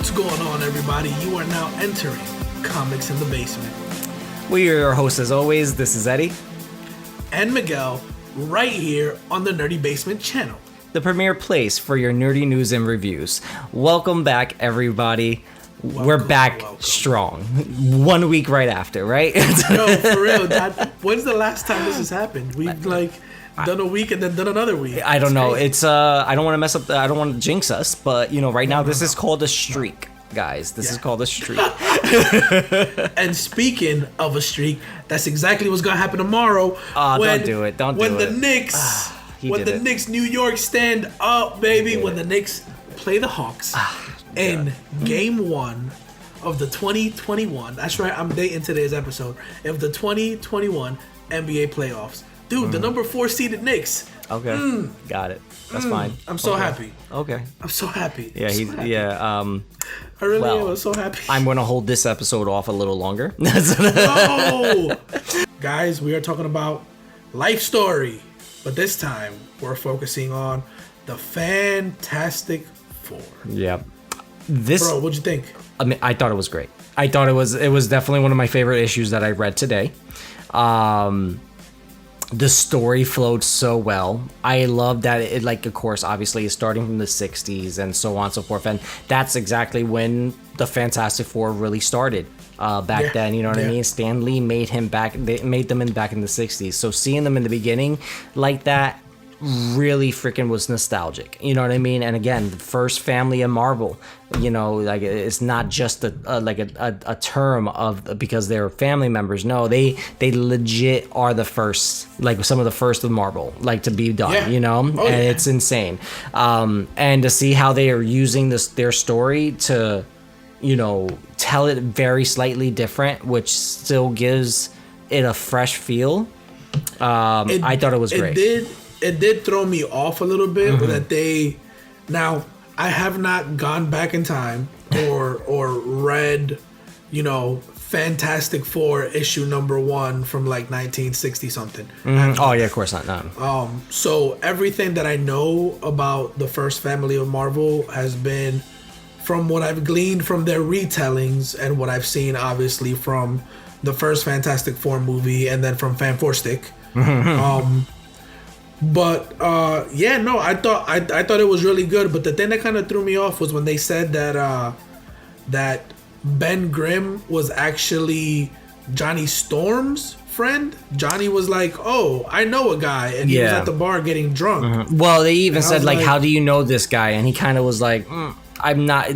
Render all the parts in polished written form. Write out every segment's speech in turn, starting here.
What's going on, everybody? You are now entering Comics in the Basement. We are your hosts as always. This is Eddie. And Miguel, right here on the Nerdy Basement channel. The premier place for your nerdy news and reviews. Welcome back, everybody. We're back strong. 1 week right after, right? No, for real. When's the last time this has happened? We've done a week and then done another week. I don't know. Crazy. It's I don't want to mess up. I don't want to jinx us, but right now this is called a streak, guys. This is called a streak. And speaking of a streak, that's exactly what's gonna happen tomorrow. Don't do it. When the Knicks New York stand up, baby. When the Knicks play the Hawks in Game 1 of the 2021. That's right. I'm dating today's episode of the 2021 NBA playoffs. Dude, the number 4 seeded Knicks. Okay, got it. That's fine. I'm so happy. Okay, I'm so happy. Yeah, I really am. I'm so happy. I'm gonna hold this episode off a little longer. No, guys, we are talking about Life Story, but this time we're focusing on the Fantastic Four. Yeah, bro, what'd you think? I mean, I thought it was great. I thought it was definitely one of my favorite issues that I read today. The story flowed so well. I love that it, of course, obviously is starting from the 60s and so on and so forth. And that's exactly when the Fantastic Four really started back then. You know what I mean? Stan Lee made back in the 60s. So seeing them in the beginning like that really freaking was nostalgic. You know what I mean? And again, the first family of Marvel, it's not just a term of because they're family members. No, they legit are the first, some of the first of Marvel, to be done, it's insane. And to see how they are using their story to, tell it very slightly different, which still gives it a fresh feel. I thought it was great. It did throw me off a little bit that now I have not gone back in time or read, Fantastic Four issue number 1 from 1960 something. Oh yeah, of course not. No. So everything that I know about the first family of Marvel has been from what I've gleaned from their retellings and what I've seen obviously from the first Fantastic Four movie and then from Fan Four Stick. But I thought it was really good. But the thing that kind of threw me off was when they said that that Ben Grimm was actually Johnny Storm's friend. Johnny was like, "Oh, I know a guy," and he was at the bar getting drunk. Well, they even said "How do you know this guy?" And he kind of was like, "I'm not."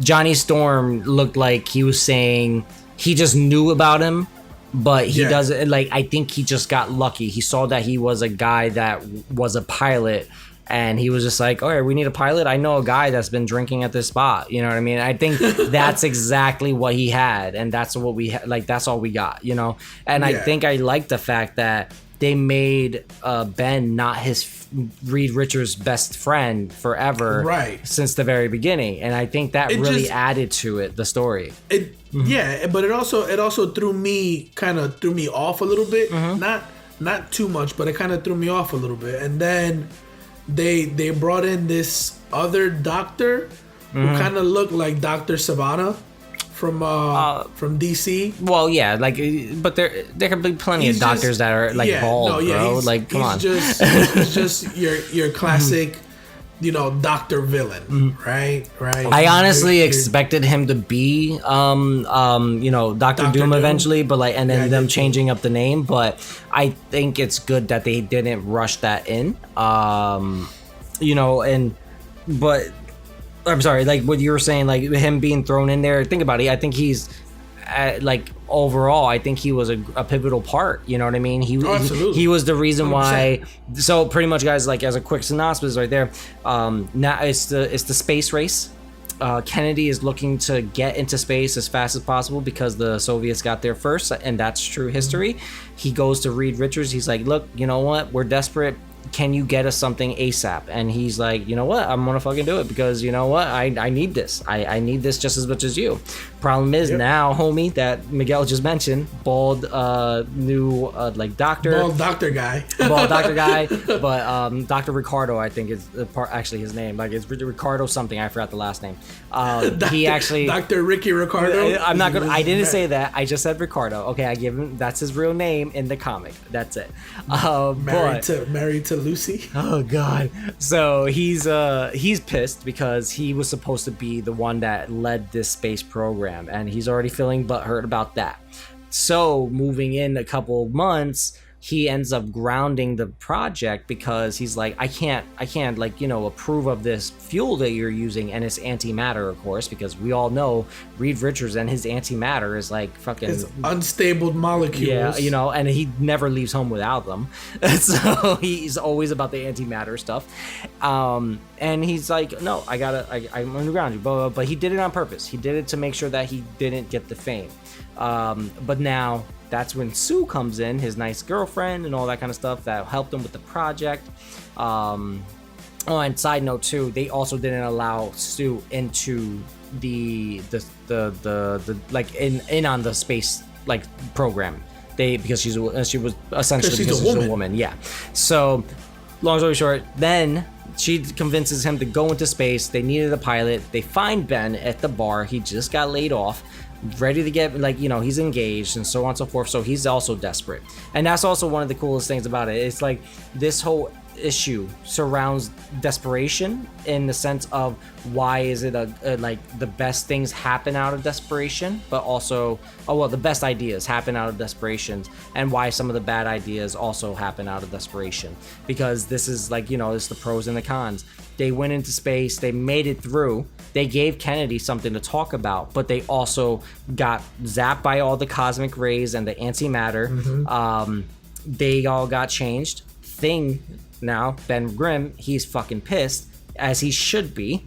Johnny Storm looked like he was saying he just knew about him. But he doesn't, I think he just got lucky. He saw that he was a guy that was a pilot, and he was just like, all right, we need a pilot. I know a guy that's been drinking at this spot. You know what I mean? I think that's exactly what he had, and that's what we that's all we got, And I think I like the fact that they made Ben not his Reed Richards' best friend forever, since the very beginning, and I think that really added to it, the story. Yeah, but it also threw me off a little bit. Not too much, but it kind of threw me off a little bit. And then they brought in this other doctor who kind of looked like Dr. Savannah from DC. Well, yeah, but there can be plenty of doctors that are bald, bro. Come on. He's just your classic. Dr. Villain, right? I honestly expected him to be, Dr. Doom eventually, but and then them changing up the name. But I think it's good that they didn't rush that in, but I'm sorry, what you were saying, him being thrown in there. Think about it. I think he's, overall, I think he was a pivotal part. You know what I mean? He was the reason 100%. Why. So pretty much, guys, as a quick synopsis right there. Now it's the space race. Kennedy is looking to get into space as fast as possible because the Soviets got there first, and that's true history. He goes to Reed Richards. He's like, look, you know what? We're desperate. can you get us something ASAP? And he's like, you know what, I'm gonna fucking do it, because you know what, I need this. I need this just as much as you. Problem is, now, homie, that Miguel just mentioned, bald new like doctor. Bald doctor guy. Bald doctor guy. But Dr. Ricardo, I think is actually his name. Like, it's Ricardo something. I forgot the last name. He actually... Dr. Ricky Ricardo? I'm not gonna... I didn't say that. I just said Ricardo. Okay, I give him... That's his real name in the comic. That's it. Married to Lucy? Oh, God. So he's pissed because he was supposed to be the one that led this space program, and he's already feeling butthurt about that. So moving in a couple of months, he ends up grounding the project because he's like, I can't like, you know, approve of this fuel that you're using, and it's antimatter, of course, because we all know Reed Richards and his antimatter is like fucking... It's unstable molecules. Yeah, you know, and he never leaves home without them. So he's always about the antimatter stuff. And he's like, no, I'm underground you, blah, blah, blah. But he did it on purpose. He did it to make sure that he didn't get the fame. But now... That's when Sue comes in, his nice girlfriend and all that kind of stuff that helped him with the project. Oh, and side note too, they also didn't allow Sue into the like in on the space like program. Because she was essentially she's a woman. Yeah. So long story short, then she convinces him to go into space. They needed a pilot. They find Ben at the bar. He just got laid off, ready to get, like, you know, he's engaged and so on and so forth. So he's also desperate. And that's also one of the coolest things about it. It's like this whole issue surrounds desperation in the sense of why is it like the best things happen out of desperation, but also, the best ideas happen out of desperation, and why some of the bad ideas also happen out of desperation. Because this is like, you know, it's the pros and the cons. They went into space, they made it through, they gave Kennedy something to talk about, but they also got zapped by all the cosmic rays and the antimatter. They all got changed. Now, Ben Grimm, he's fucking pissed, as he should be.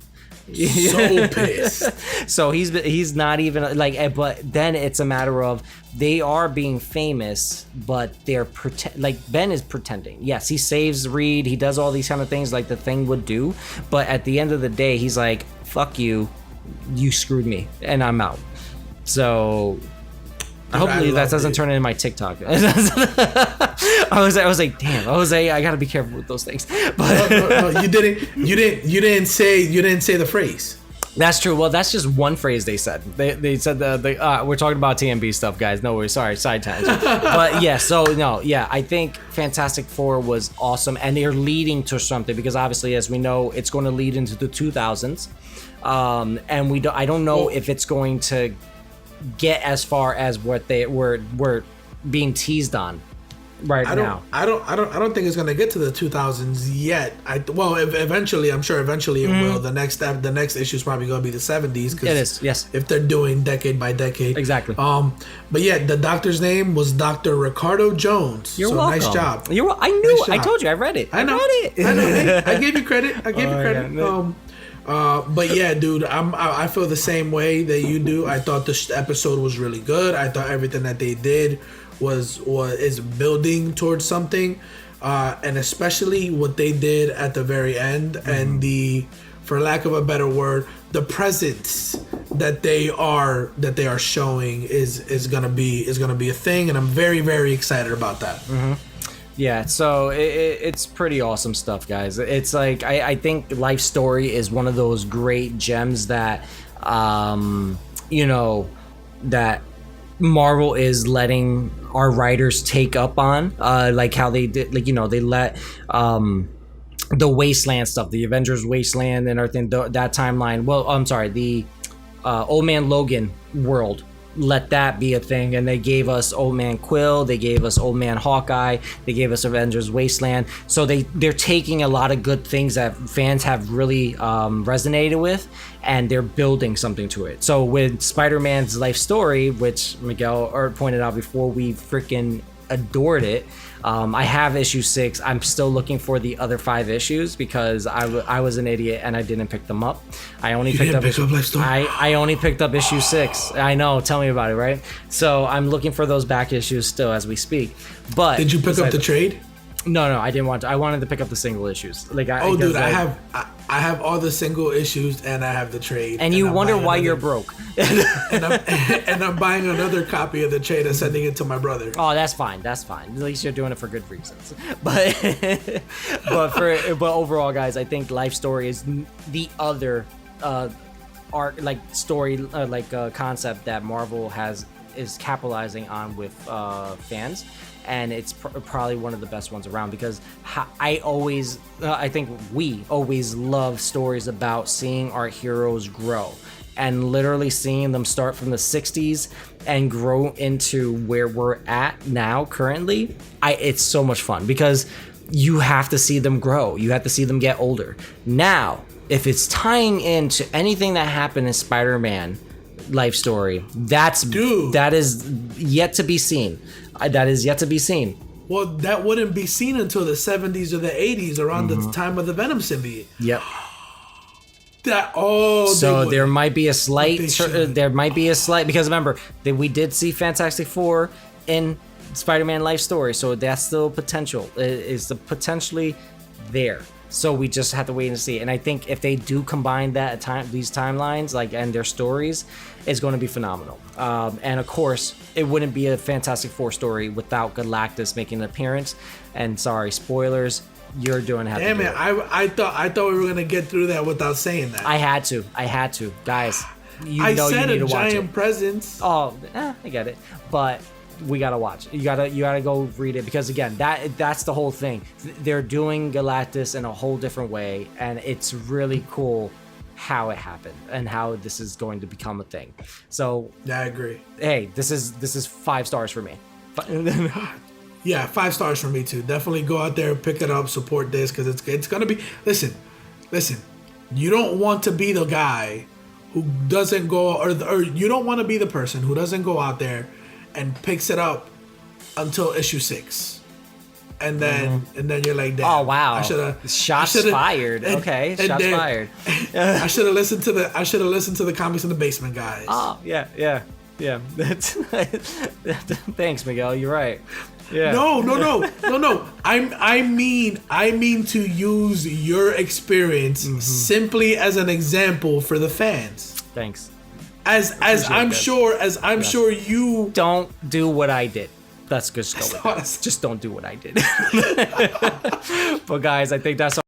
So pissed. So he's not even like, but then it's a matter of they are being famous, but they're like Ben is pretending. Yes, he saves Reed, he does all these kind of things like the Thing would do, but at the end of the day, he's like, fuck you, you screwed me, and I'm out. So hopefully that doesn't turn into my TikTok. I was like, damn, Jose, I gotta be careful with those things. But no, you didn't say the phrase. That's true. Well, that's just one phrase they said. They said we're talking about TNB stuff, guys. No worries. Sorry, side tangent. But yeah, so no, yeah, I think Fantastic Four was awesome, and they're leading to something because obviously, as we know, it's going to lead into the 2000s, and I don't know if it's going to get as far as what they were being teased on now. I don't think it's gonna get to the 2000s yet. Eventually, I'm sure eventually it will. The next issue is probably gonna be the 70s. It is, yes. If they're doing decade by decade, exactly. But yeah, the doctor's name was Dr. Ricardo Jones. You're welcome. Nice job. I knew. I told you. I read it. I know. Hey, I gave you credit. Yeah. But yeah, dude, I feel the same way that you do. I thought this episode was really good. I thought everything that they did is building towards something, and especially what they did at the very end, and for lack of a better word, the presence that they are showing is gonna be a thing, and I'm very, very excited about that. Yeah, so it's pretty awesome stuff, guys. It's like I think Life Story is one of those great gems that that Marvel is letting our writers take up on, like how they did, like, you know, they let the Wasteland stuff, the Avengers Wasteland and everything, that timeline. Well, I'm sorry, the Old Man Logan world, let that be a thing, and they gave us Old Man Quill, they gave us Old Man Hawkeye, they gave us Avengers Wasteland. So they're taking a lot of good things that fans have really resonated with, and they're building something to it. So with Spider-Man's Life Story, which Miguel pointed out before, we freaking adored it. I have issue 6. I'm still looking for the other 5 issues because I was an idiot and I didn't pick them up. I only picked up issue 6. I know, tell me about it, right? So I'm looking for those back issues still as we speak. But did you pick up the trade? No, I didn't want to. I wanted to pick up the single issues. Like, dude, I have all the single issues and I have the trade. And you wonder why you're broke. and I'm buying another copy of the trade and sending it to my brother. Oh, that's fine. That's fine. At least you're doing it for good reasons. But but overall, guys, I think Life Story is the other art story concept that Marvel is capitalizing on with fans. And it's probably one of the best ones around because I think we always love stories about seeing our heroes grow and literally seeing them start from the 60s and grow into where we're at now currently. It's so much fun because you have to see them grow. You have to see them get older. Now, if it's tying into anything that happened in Spider-Man Life Story, that is yet to be seen. That is yet to be seen. Well, that wouldn't be seen until the 70s or the 80s, around the time of the Venom symbiote. Yep. So there might be a slight. Because remember that we did see Fantastic Four in Spider-Man Life Story, so that's still potential. It is potentially there. So we just have to wait and see. And I think if they do combine these timelines, and their stories, it's going to be phenomenal. And of course, it wouldn't be a Fantastic Four story without Galactus making an appearance. And sorry, spoilers, you're doing have Damn to do it! I thought we were gonna get through that without saying that. I had to, guys. I said a giant presence. Oh, I get it, but we gotta watch. You gotta go read it because again, that's the whole thing. They're doing Galactus in a whole different way, and it's really cool how it happened and how this is going to become a thing. So yeah, I agree. Hey, this is 5 stars for me. Yeah, 5 stars for me too. Definitely go out there, pick it up, support this because it's gonna be. Listen. You don't want to be the guy who doesn't go, or you don't want to be the person who doesn't go out there and picks it up until issue 6, and then you're like, damn, oh wow, I shots fired. Okay, shots fired. I should have listened to the comics in the basement, guys. Oh yeah. That's thanks, Miguel. You're right. Yeah. No. I mean to use your experience simply as an example for the fans. Thanks. As I'm sure you don't do what I did. That's good. Just don't do what I did. But guys, I think that's all.